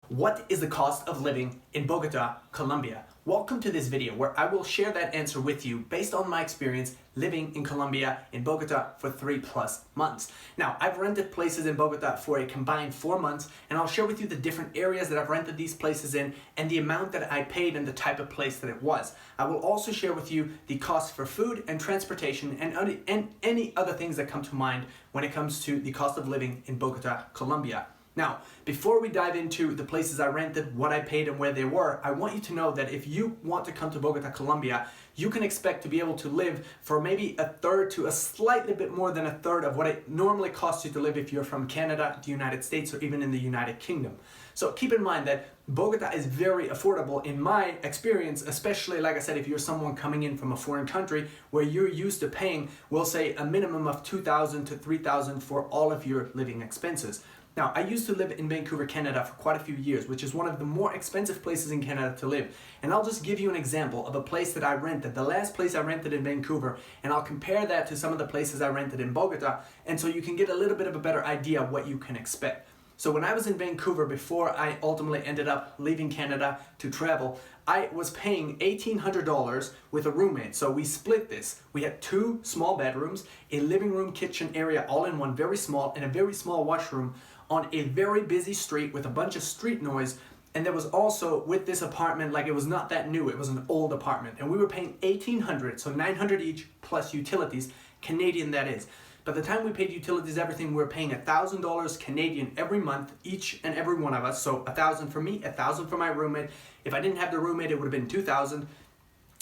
What is the cost of living in Bogota, Colombia? Welcome to this video where I will share that answer with you based on my experience living in Colombia, in Bogota for 3+ months. Now, I've rented places in Bogota for a combined 4 months, and I'll share with you the different areas that I've rented these places in and the amount that I paid and the type of place that it was. I will also share with you the cost for food and transportation and any other things that come to mind when it comes to the cost of living in Bogota, Colombia. Now, before we dive into the places I rented, what I paid and where they were, I want you to know that if you want to come to Bogota, Colombia, you can expect to be able to live for maybe a third to a slightly bit more than a third of what it normally costs you to live if you're from Canada, the United States, or even in the United Kingdom. So keep in mind that Bogota is very affordable in my experience, especially, like I said, if you're someone coming in from a foreign country where you're used to paying, we'll say, a minimum of $2,000 to $3,000 for all of your living expenses. Now, I used to live in Vancouver, Canada for quite a few years, which is one of the more expensive places in Canada to live. And I'll just give you an example of a place that I rented, the last place I rented in Vancouver, and I'll compare that to some of the places I rented in Bogota, and so you can get a little bit of a better idea of what you can expect. So when I was in Vancouver, before I ultimately ended up leaving Canada to travel, I was paying $1,800 with a roommate. So we split this. We had 2 small bedrooms, a living room, kitchen area, all in one, very small, and a very small washroom on a very busy street with a bunch of street noise. And there was also, with this apartment, like, it was not that new, it was an old apartment. And we were paying $1,800, so $900 each plus utilities, Canadian that is. By the time we paid utilities, everything, we were paying $1,000 Canadian every month, each and every one of us. So $1,000 for me, $1,000 for my roommate. If I didn't have the roommate, it would have been $2,000.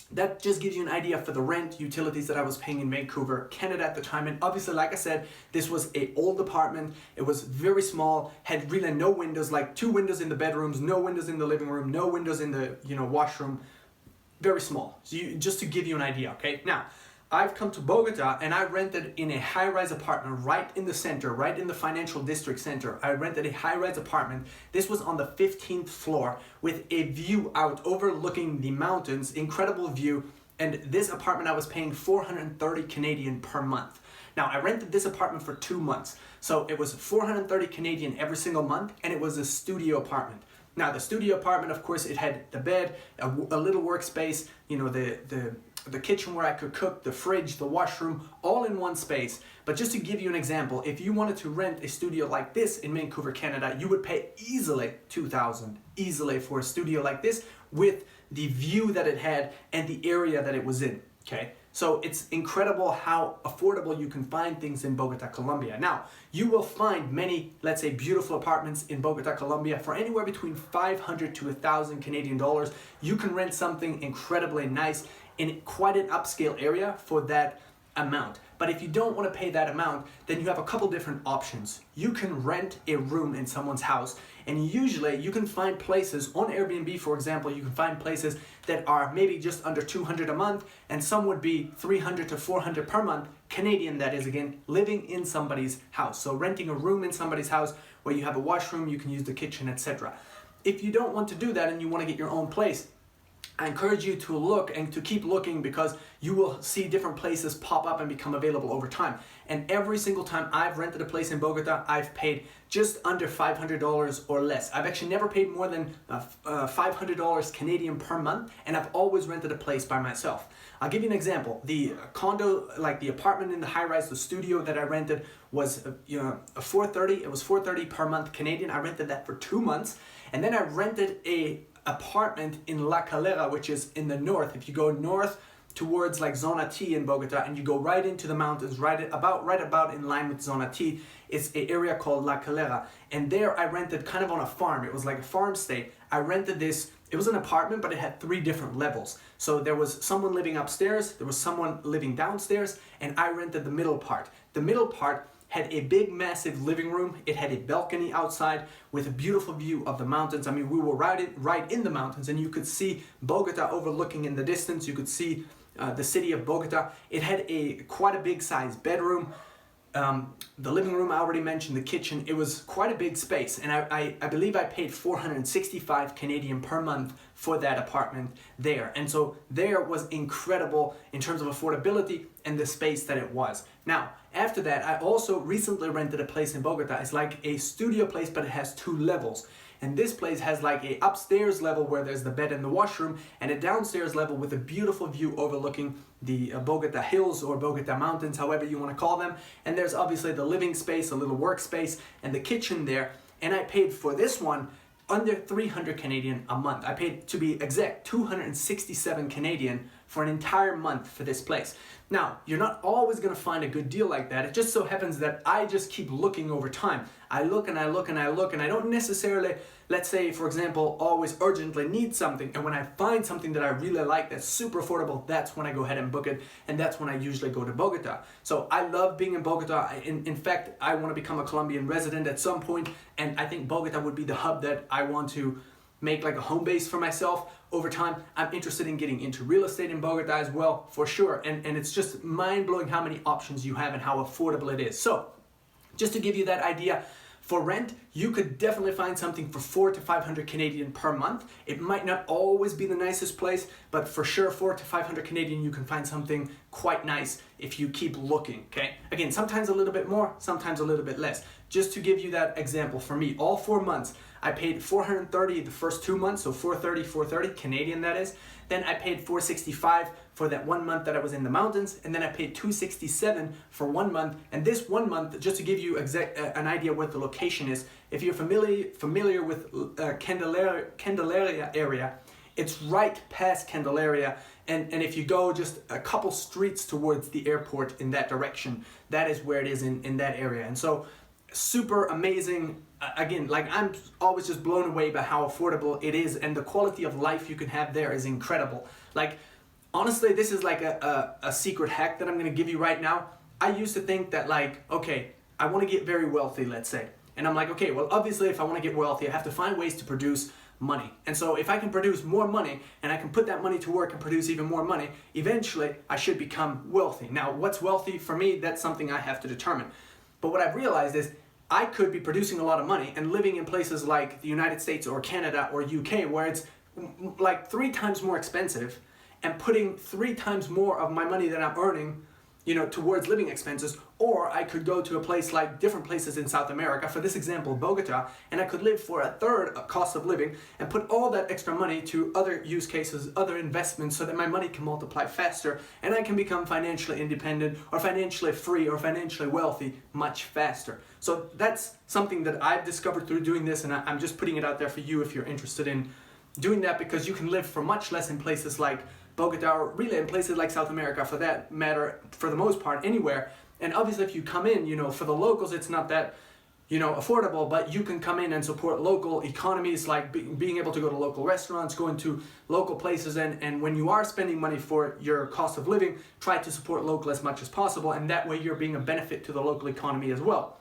That just gives you an idea for the rent, utilities that I was paying in Vancouver, Canada at the time. And obviously, like I said, this was an old apartment. It was very small, had really no windows, like 2 windows in the bedrooms, no windows in the living room, no windows in the washroom. Very small. So just to give you an idea, okay? Now, I've come to Bogota and I rented in a high-rise apartment right in the center, right in the financial district center. I rented a high-rise apartment. This was on the 15th floor with a view out overlooking the mountains, incredible view. And this apartment I was paying 430 Canadian per month. Now, I rented this apartment for 2 months. So it was 430 Canadian every single month, and it was a studio apartment. Now, the studio apartment, of course, it had the bed, a little workspace, the kitchen where I could cook, the fridge, the washroom, all in one space. But just to give you an example, if you wanted to rent a studio like this in Vancouver, Canada, you would pay easily $2,000 easily for a studio like this with the view that it had and the area that it was in, okay? So it's incredible how affordable you can find things in Bogota, Colombia. Now, you will find many, let's say, beautiful apartments in Bogota, Colombia for anywhere between 500 to 1,000 Canadian dollars. You can rent something incredibly nice in quite an upscale area for that amount. But if you don't want to pay that amount, then you have a couple different options. You can rent a room in someone's house, and usually you can find places on Airbnb, for example, you can find places that are maybe just under $200 a month, and some would be $300 to $400 per month, Canadian that is, again, living in somebody's house. So renting a room in somebody's house where you have a washroom, you can use the kitchen, etc. If you don't want to do that and you want to get your own place, I encourage you to look and to keep looking, because you will see different places pop up and become available over time. And every single time I've rented a place in Bogota, I've paid just under $500 or less. I've actually never paid more than $500 Canadian per month, and I've always rented a place by myself. I'll give you an example. The condo, like the apartment in the high-rise, the studio that I rented was $430. It was $430 per month Canadian. I rented that for 2 months, and then I rented a apartment in La Calera, which is in the north. If you go north towards like Zona T in Bogota and you go right into the mountains, right about in line with Zona T, it's an area called La Calera. And there I rented kind of on a farm. It was like a farm stay. I rented this, it was an apartment, but it had 3 different levels. So there was someone living upstairs, there was someone living downstairs, and I rented the middle part. The middle part had a big, massive living room. It had a balcony outside with a beautiful view of the mountains. I mean, we were right in the mountains, and you could see Bogota overlooking in the distance. You could see the city of Bogota. It had quite a big size bedroom. The living room I already mentioned, the kitchen. It was quite a big space, and I believe I paid 465 Canadian per month for that apartment there. And so there was incredible in terms of affordability and the space that it was. Now, after that, I also recently rented a place in Bogota. It's like a studio place, but it has 2 levels. And this place has like a upstairs level where there's the bed and the washroom, and a downstairs level with a beautiful view overlooking the Bogota Hills or Bogota Mountains, however you want to call them. And there's obviously the living space, a little workspace, and the kitchen there. And I paid for this one under 300 Canadian a month. I paid, to be exact, 267 Canadian for an entire month for this place. Now, you're not always gonna find a good deal like that. It just so happens that I just keep looking over time. I look and I look and I look, and I don't necessarily, let's say, for example, always urgently need something. And when I find something that I really like that's super affordable, that's when I go ahead and book it. And that's when I usually go to Bogota. So I love being in Bogota. In fact, I want to become a Colombian resident at some point, and I think Bogota would be the hub that I want to make like a home base for myself over time. I'm interested in getting into real estate in Bogota as well, for sure. And it's just mind-blowing how many options you have and how affordable it is. So just to give you that idea, for rent, you could definitely find something for 400 to 500 Canadian per month. It might not always be the nicest place, but for sure 400 to 500 Canadian, you can find something quite nice if you keep looking, okay? Again, sometimes a little bit more, sometimes a little bit less. Just to give you that example, for me, all 4 months, I paid 430 the first 2 months, so 430 Canadian that is. Then I paid 465 for that 1 month that I was in the mountains, and then I paid 267 for 1 month. And this 1 month, just to give you an idea what the location is, if you're familiar with Candelaria area, it's right past Candelaria, and if you go just a couple streets towards the airport in that direction, that is where it is in that area. And so super amazing. Again, like, I'm always just blown away by how affordable it is, and the quality of life you can have there is incredible. Like, honestly, this is like a secret hack that I'm gonna give you right now. I used to think that, like, okay, I wanna get very wealthy, let's say. And I'm like, okay, well, obviously if I wanna get wealthy, I have to find ways to produce money. And so if I can produce more money and I can put that money to work and produce even more money, eventually I should become wealthy. Now, what's wealthy for me, that's something I have to determine. But what I've realized is I could be producing a lot of money and living in places like the United States or Canada or UK, where it's like 3 times more expensive, and putting 3 times more of my money that I'm earning, you know, towards living expenses. Or I could go to a place like different places in South America, for this example, Bogota, and I could live for a third of cost of living and put all that extra money to other use cases, other investments, so that my money can multiply faster and I can become financially independent or financially free or financially wealthy much faster. So that's something that I've discovered through doing this, and I'm just putting it out there for you if you're interested in doing that, because you can live for much less in places like Bogota, or really in places like South America for that matter, for the most part, anywhere. And obviously if you come in, you know, for the locals, it's not that, you know, affordable, but you can come in and support local economies, like being able to go to local restaurants, going to local places, and when you are spending money for your cost of living, try to support local as much as possible, and that way you're being a benefit to the local economy as well.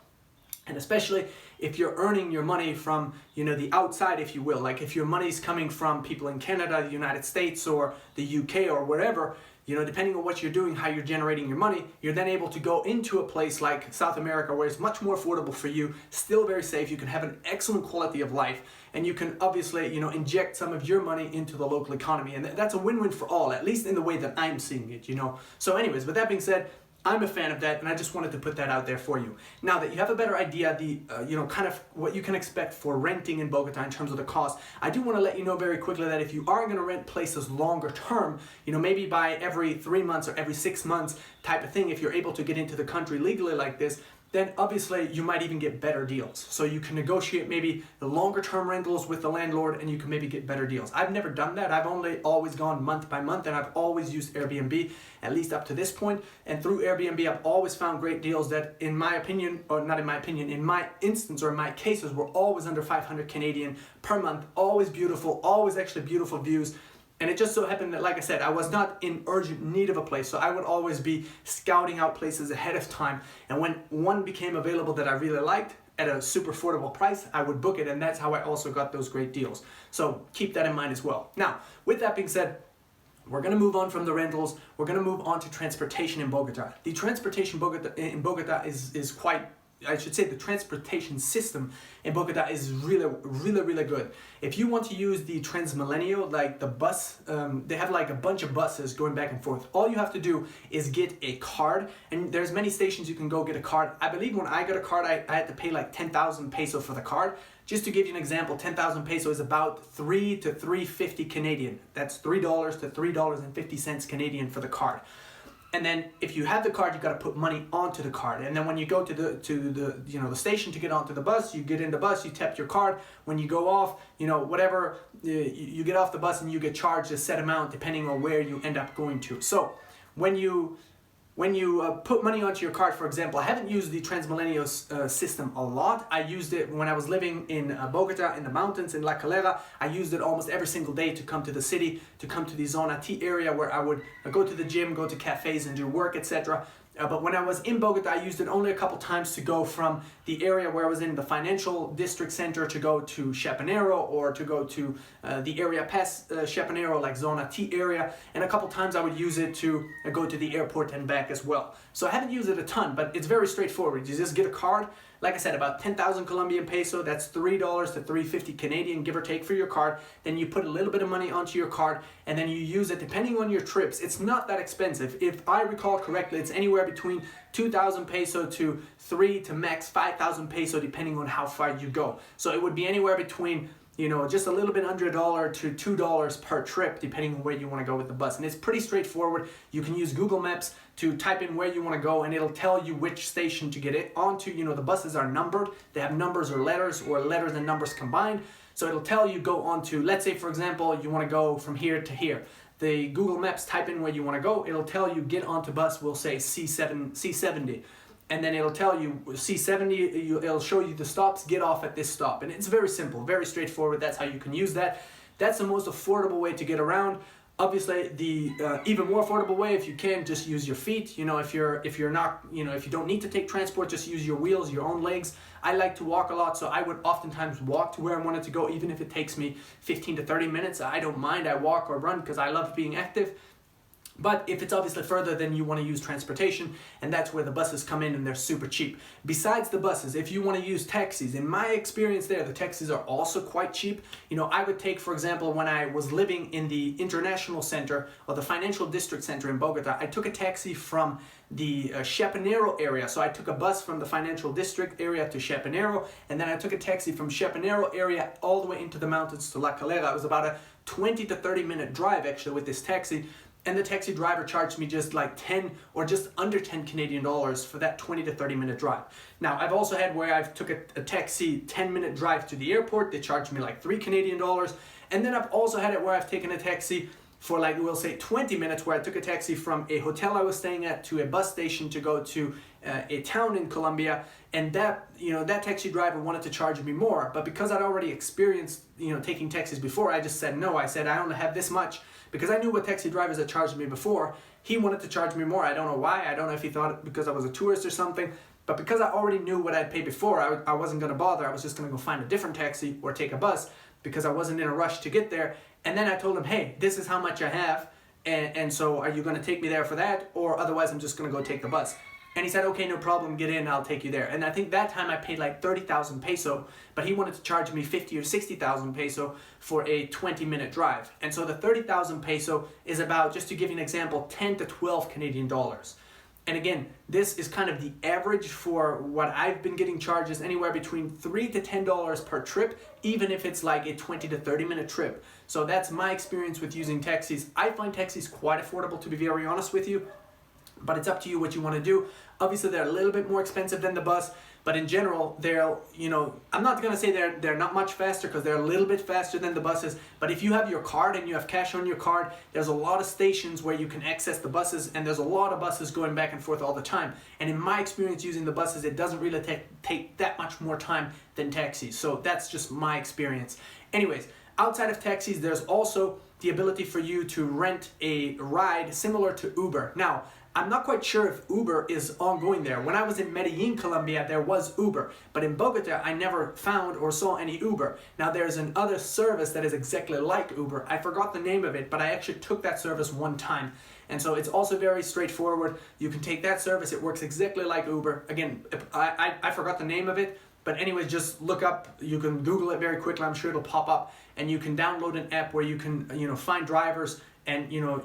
And especially if you're earning your money from, you know, the outside, if you will, like if your money's coming from people in Canada, the United States, or the UK, or wherever, you know, depending on what you're doing, how you're generating your money, you're then able to go into a place like South America, where it's much more affordable for you, still very safe, you can have an excellent quality of life, and you can obviously, you know, inject some of your money into the local economy. And that's a win-win for all, at least in the way that I'm seeing it, you know. So anyways, with that being said, I'm a fan of that, and I just wanted to put that out there for you. Now that you have a better idea, you know, kind of what you can expect for renting in Bogota in terms of the cost, I do want to let you know very quickly that if you are going to rent places longer term, you know, maybe by every 3 months or every 6 months type of thing, if you're able to get into the country legally like this, then obviously you might even get better deals. So you can negotiate maybe the longer term rentals with the landlord, and you can maybe get better deals. I've never done that. I've always gone month by month, and I've always used Airbnb, at least up to this point. And through Airbnb, I've always found great deals that, in my opinion, or not in my opinion, in my instance or in my cases, were always under 500 Canadian per month, always beautiful, always actually beautiful views. And it just so happened that, like I said, I was not in urgent need of a place, so I would always be scouting out places ahead of time. And when one became available that I really liked at a super affordable price, I would book it, and that's how I also got those great deals. So keep that in mind as well. Now, with that being said, we're going to move on from the rentals. We're going to move on to transportation in Bogota. The transportation in Bogota is quite, I should say, the transportation system in Bogota is really good. If you want to use the Transmilenio, like the bus, they have like a bunch of buses going back and forth. All you have to do is get a card, and there's many stations you can go get a card. I believe when I got a card, I had to pay like 10,000 pesos for the card. Just to give you an example, 10,000 peso is about 3 to 350 Canadian. That's $3 to $3.50 Canadian for the card. And then if you have the card, you got to put money onto the card. And then when you go to the station to get onto the bus, you get in the bus, you tap your card. When you go off, whatever, you get off the bus and you get charged a set amount depending on where you end up going to. So when you put money onto your card, for example, I haven't used the Transmilenio system a lot. I used it when I was living in Bogota, in the mountains, in La Calera. I used it almost every single day to come to the city, to come to the Zona T area where I would go to the gym, go to cafes and do work, etc. But when I was in Bogota, I used it only a couple times to go from the area where I was in the financial district center to go to Chapinero, or to go to the area past Chapinero, like Zona T area. And a couple times I would use it to go to the airport and back as well. So I haven't used it a ton, but it's very straightforward. You just get a card. Like I said, about 10,000 Colombian peso, that's $3 to $3.50 Canadian, give or take, for your card. Then you put a little bit of money onto your card, and then you use it depending on your trips. It's not that expensive. If I recall correctly, it's anywhere between 2,000 peso to 3 to max 5,000 peso, depending on how far you go. So it would be anywhere between just a little bit under $1 to $2 per trip, depending on where you want to go with the bus. And it's pretty straightforward. You can use Google Maps to type in where you want to go, and it'll tell you which station to get it onto. The buses are numbered. They have numbers or letters and numbers combined. So it'll tell you go on to, let's say, for example, you want to go from here to here. The Google Maps, type in where you want to go. It'll tell you get onto bus, we'll say C70. And then it'll tell you C70, it'll show you the stops, get off at this stop. And it's very simple, very straightforward. That's how you can use that. That's the most affordable way to get around. Obviously, the even more affordable way, if you can, just use your feet. If you're not, if you don't need to take transport, just use your wheels, your own legs. I like to walk a lot, so I would oftentimes walk to where I wanted to go, even if it takes me 15 to 30 minutes. I don't mind. I walk or run because I love being active. But if it's obviously further, then you want to use transportation, and that's where the buses come in, and they're super cheap. Besides the buses, if you want to use taxis, in my experience there, the taxis are also quite cheap. I would take, for example, when I was living in the international center, or the financial district center in Bogota, I took a taxi from the Chapinero area. So I took a bus from the financial district area to Chapinero, and then I took a taxi from Chapinero area all the way into the mountains to La Calera. It was about a 20 to 30 minute drive, actually, with this taxi. And the taxi driver charged me just like 10 or just under 10 Canadian dollars for that 20 to 30 minute drive. Now, I've also had where I've took a taxi 10-minute drive to the airport. They charged me like 3 Canadian dollars. And then I've also had it where I've taken a taxi for, like, we'll say 20 minutes, where I took a taxi from a hotel I was staying at to a bus station to go to a town in Colombia. And that taxi driver wanted to charge me more. But because I'd already experienced, taking taxis before, I just said no. I said I only have this much. Because I knew what taxi drivers had charged me before. He wanted to charge me more. I don't know why. I don't know if he thought because I was a tourist or something. But because I already knew what I'd paid before, I wasn't going to bother. I was just going to go find a different taxi or take a bus, because I wasn't in a rush to get there. And then I told him, hey, this is how much I have. And so are you going to take me there for that? Or otherwise I'm just going to go take the bus. And he said, okay, no problem, get in, I'll take you there. And I think that time I paid like 30,000 peso, but he wanted to charge me 50 or 60,000 peso for a 20-minute drive. And so the 30,000 peso is about, just to give you an example, 10 to 12 Canadian dollars. And again, this is kind of the average for what I've been getting charges, anywhere between $3 to $10 per trip, even if it's like a 20 to 30 minute trip. So that's my experience with using taxis. I find taxis quite affordable, to be very honest with you. But it's up to you what you want to do. Obviously, they're a little bit more expensive than the bus, but in general, they're, I'm not going to say they're not much faster, because they're a little bit faster than the buses. But if you have your card and you have cash on your card, there's a lot of stations where you can access the buses, and there's a lot of buses going back and forth all the time. And in my experience using the buses, it doesn't really take that much more time than taxis. So that's just my experience. Anyways, outside of taxis, there's also the ability for you to rent a ride similar to Uber. Now, I'm not quite sure if Uber is ongoing there. When I was in Medellin, Colombia, there was Uber. But in Bogota, I never found or saw any Uber. Now, there's another service that is exactly like Uber. I forgot the name of it, but I actually took that service one time. And so it's also very straightforward. You can take that service. It works exactly like Uber. Again, I forgot the name of it. But anyways, just look up, you can Google it very quickly. I'm sure it'll pop up. And you can download an app where you can, find drivers, and you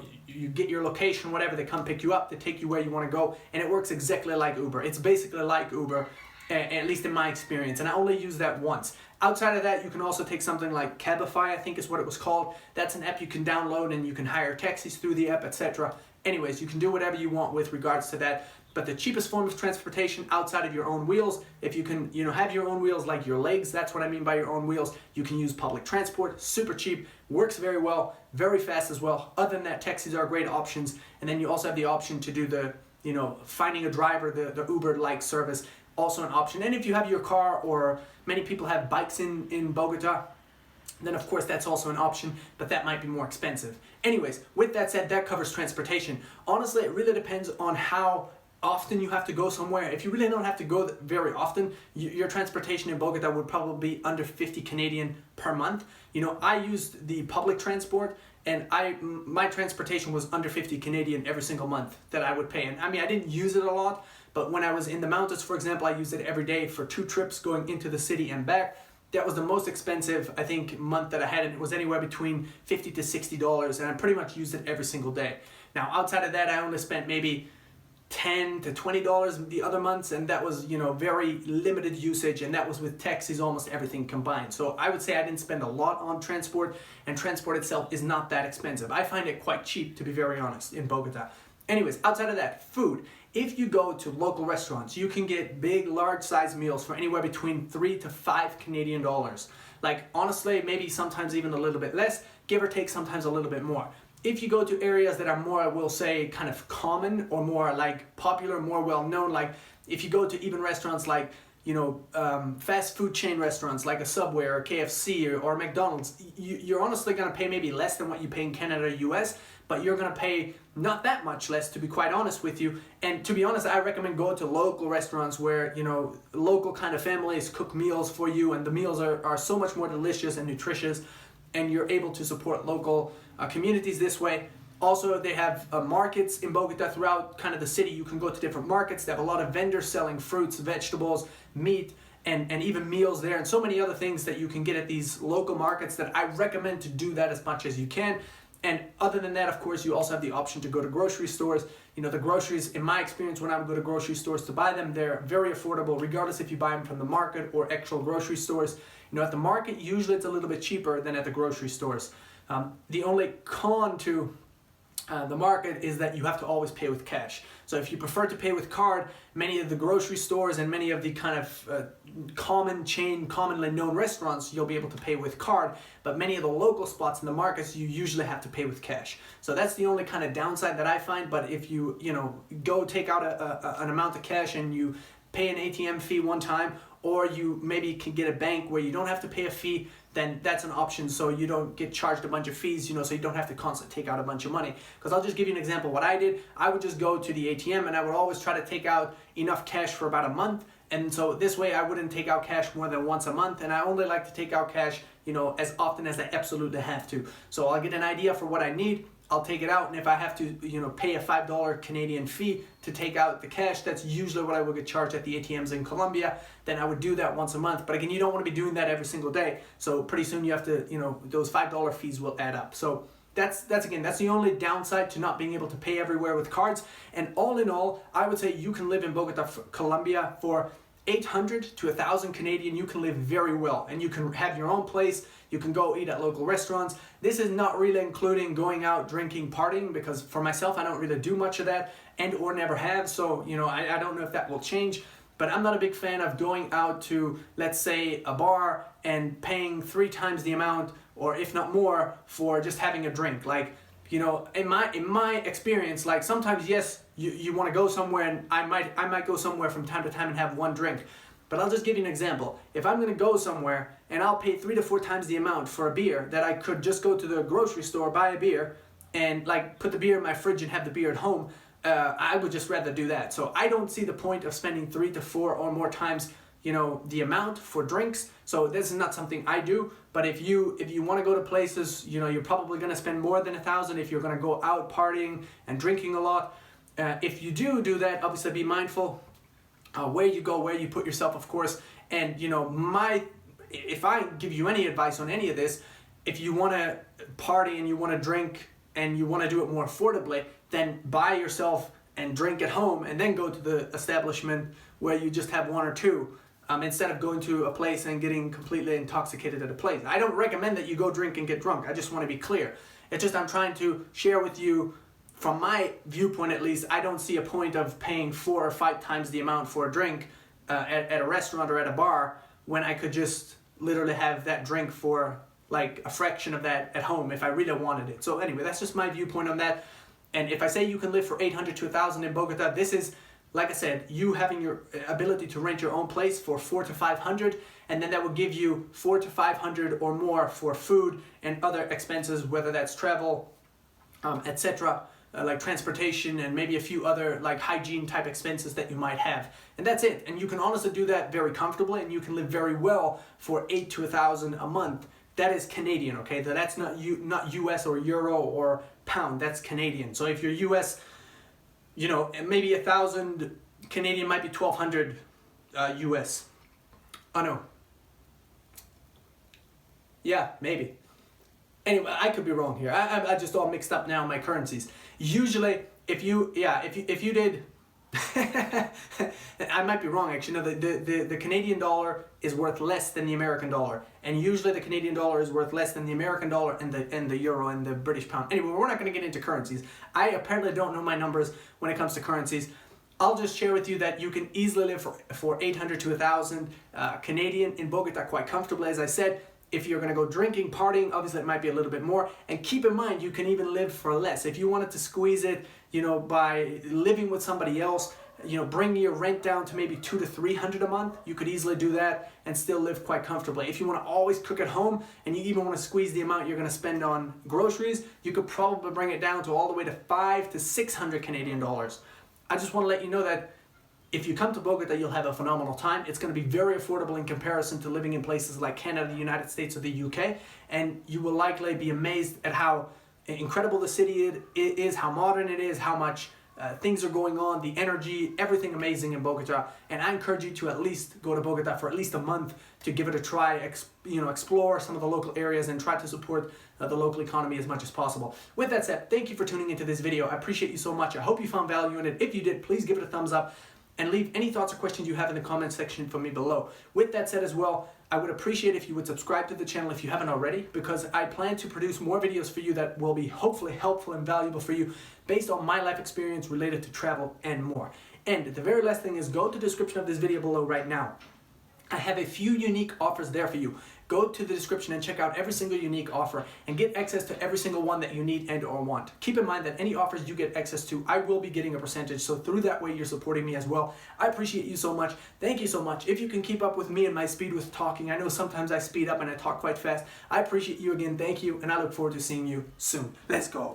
get your location, whatever, they come pick you up, they take you where you want to go, and it works exactly like Uber. It's basically like Uber, at least in my experience, and I only used that once. Outside of that, you can also take something like Cabify, I think is what it was called. That's an app you can download and you can hire taxis through the app, etc. Anyways, you can do whatever you want with regards to that. But the cheapest form of transportation outside of your own wheels, if you can, have your own wheels like your legs, that's what I mean by your own wheels, you can use public transport, super cheap, works very well, very fast as well. Other than that, taxis are great options. And then you also have the option to do the, finding a driver, the Uber-like service, also an option. And if you have your car, or many people have bikes in Bogota, then of course that's also an option, but that might be more expensive. Anyways, with that said, that covers transportation. Honestly, it really depends on how often you have to go somewhere. If you really don't have to go very often, your transportation in Bogota would probably be under 50 Canadian per month. I used the public transport, and my transportation was under 50 Canadian every single month that I would pay. And I didn't use it a lot, but when I was in the mountains, for example, I used it every day for 2 trips going into the city and back. That was the most expensive, I think, month that I had, and it was anywhere between $50 to $60, and I pretty much used it every single day. Now, outside of that, I only spent maybe $10 to $20 the other months, and that was, very limited usage, and that was with taxis, almost everything combined. So I would say I didn't spend a lot on transport, and transport itself is not that expensive. I find it quite cheap, to be very honest, in Bogota. Anyways, outside of that, food. If you go to local restaurants, you can get big, large size meals for anywhere between 3 to 5 Canadian dollars. Like, honestly, maybe sometimes even a little bit less, give or take sometimes a little bit more. If you go to areas that are more, I will say, kind of common or more like popular, more well known, like if you go to even restaurants like, fast food chain restaurants like a Subway or KFC or McDonald's, you're honestly going to pay maybe less than what you pay in Canada or US, but you're going to pay not that much less, to be quite honest with you. And to be honest, I recommend going to local restaurants where, local kind of families cook meals for you, and the meals are so much more delicious and nutritious, and you're able to support local communities this way. Also, they have markets in Bogota throughout kind of the city. You can go to different markets. They have a lot of vendors selling fruits, vegetables, meat, and even meals there, and so many other things that you can get at these local markets that I recommend to do that as much as you can. And other than that, of course, you also have the option to go to grocery stores. The groceries, in my experience, when I would go to grocery stores to buy them, they're very affordable, regardless if you buy them from the market or actual grocery stores. At the market, usually it's a little bit cheaper than at the grocery stores. The only con to the market is that you have to always pay with cash. So if you prefer to pay with card, many of the grocery stores and many of the kind of commonly known restaurants, you'll be able to pay with card, but many of the local spots in the markets, you usually have to pay with cash. So that's the only kind of downside that I find. But if you, go take out an amount of cash and you pay an ATM fee one time, or you maybe can get a bank where you don't have to pay a fee, then that's an option, so you don't get charged a bunch of fees, so you don't have to constantly take out a bunch of money. Because I'll just give you an example. What I did, I would just go to the ATM and I would always try to take out enough cash for about a month. And so this way I wouldn't take out cash more than once a month, and I only like to take out cash, as often as I absolutely have to. So I'll get an idea for what I need, I'll take it out, and if I have to, pay a $5 Canadian fee to take out the cash, that's usually what I will get charged at the ATMs in Colombia, then I would do that once a month. But again, you don't want to be doing that every single day, so pretty soon you have to, those $5 fees will add up. So that's the only downside to not being able to pay everywhere with cards. And all in all, I would say you can live in Bogota, Colombia for 800 to 1,000 Canadian. You can live very well, and you can have your own place. You can go eat at local restaurants. This is not really including going out, drinking, partying, because for myself, I don't really do much of that and or never have. So, I don't know if that will change, but I'm not a big fan of going out to, let's say, a bar and paying 3 times the amount, or if not more, for just having a drink. Like, in my experience, like sometimes, yes, you want to go somewhere, and I might go somewhere from time to time and have one drink. But I'll just give you an example. If I'm going to go somewhere and I'll pay 3 to 4 times the amount for a beer that I could just go to the grocery store, buy a beer, and like put the beer in my fridge and have the beer at home, I would just rather do that. So I don't see the point of spending 3 to 4 or more times, the amount for drinks. So this is not something I do. But if you want to go to places, you're probably going to spend more than 1,000 if you're going to go out partying and drinking a lot. If you do that, obviously be mindful where you go, where you put yourself, of course. And if I give you any advice on any of this, if you want to party and you want to drink and you want to do it more affordably, then buy yourself and drink at home, and then go to the establishment where you just have 1 or 2. instead of going to a place and getting completely intoxicated at a place. I don't recommend that you go drink and get drunk. I just want to be clear. It's just I'm trying to share with you, from my viewpoint at least, I don't see a point of paying 4 or 5 times the amount for a drink at a restaurant or at a bar when I could just literally have that drink for like a fraction of that at home if I really wanted it. So anyway, that's just my viewpoint on that. And if I say you can live for 800 to 1,000 in Bogota, this is, like I said, you having your ability to rent your own place for 400 to 500, and then that will give you 400 to 500 or more for food and other expenses, whether that's travel, etc., like transportation and maybe a few other like hygiene type expenses that you might have. And that's it. And you can honestly do that very comfortably, and you can live very well for 800 to 1,000 a month. That is Canadian, okay? So that's not US or Euro or pound, that's Canadian. So if you're US, you know, maybe 1,000 Canadian might be 1,200 US. Oh no. Yeah, maybe. Anyway, I could be wrong here. I just all mixed up now my currencies. Usually, if you did, I might be wrong actually. No, the Canadian dollar is worth less than the American dollar, and usually the Canadian dollar is worth less than the American dollar and the euro and the British pound. Anyway, we're not going to get into currencies. I apparently don't know my numbers when it comes to currencies. I'll just share with you that you can easily live for 800 to 1,000 Canadian in Bogota quite comfortably, as I said. If you're going to go drinking, partying, obviously it might be a little bit more. And keep in mind, you can even live for less. If you wanted to squeeze it, you know, by living with somebody else, you know, bringing your rent down to maybe 200 to 300 a month, you could easily do that and still live quite comfortably. If you want to always cook at home and you even want to squeeze the amount you're going to spend on groceries, you could probably bring it down to all the way to 500 to 600 Canadian dollars. I just want to let you know that if you come to Bogota, you'll have a phenomenal time. It's going to be very affordable in comparison to living in places like Canada, the United States, or the UK. And you will likely be amazed at how incredible the city is, how modern it is, how much things are going on, the energy, everything amazing in Bogota. And I encourage you to at least go to Bogota for at least a month to give it a try, explore some of the local areas and try to support the local economy as much as possible. With that said, thank you for tuning into this video. I appreciate you so much. I hope you found value in it. If you did, please give it a thumbs up. And leave any thoughts or questions you have in the comment section for me below. With that said as well, I would appreciate if you would subscribe to the channel if you haven't already, because I plan to produce more videos for you that will be hopefully helpful and valuable for you based on my life experience related to travel and more. And the very last thing is, go to the description of this video below right now. I have a few unique offers there for you. Go to the description and check out every single unique offer and get access to every single one that you need and or want. Keep in mind that any offers you get access to, I will be getting a percentage, so through that way you're supporting me as well. I appreciate you so much. Thank you so much. If you can keep up with me and my speed with talking, I know sometimes I speed up and I talk quite fast. I appreciate you again. Thank you, and I look forward to seeing you soon. Let's go.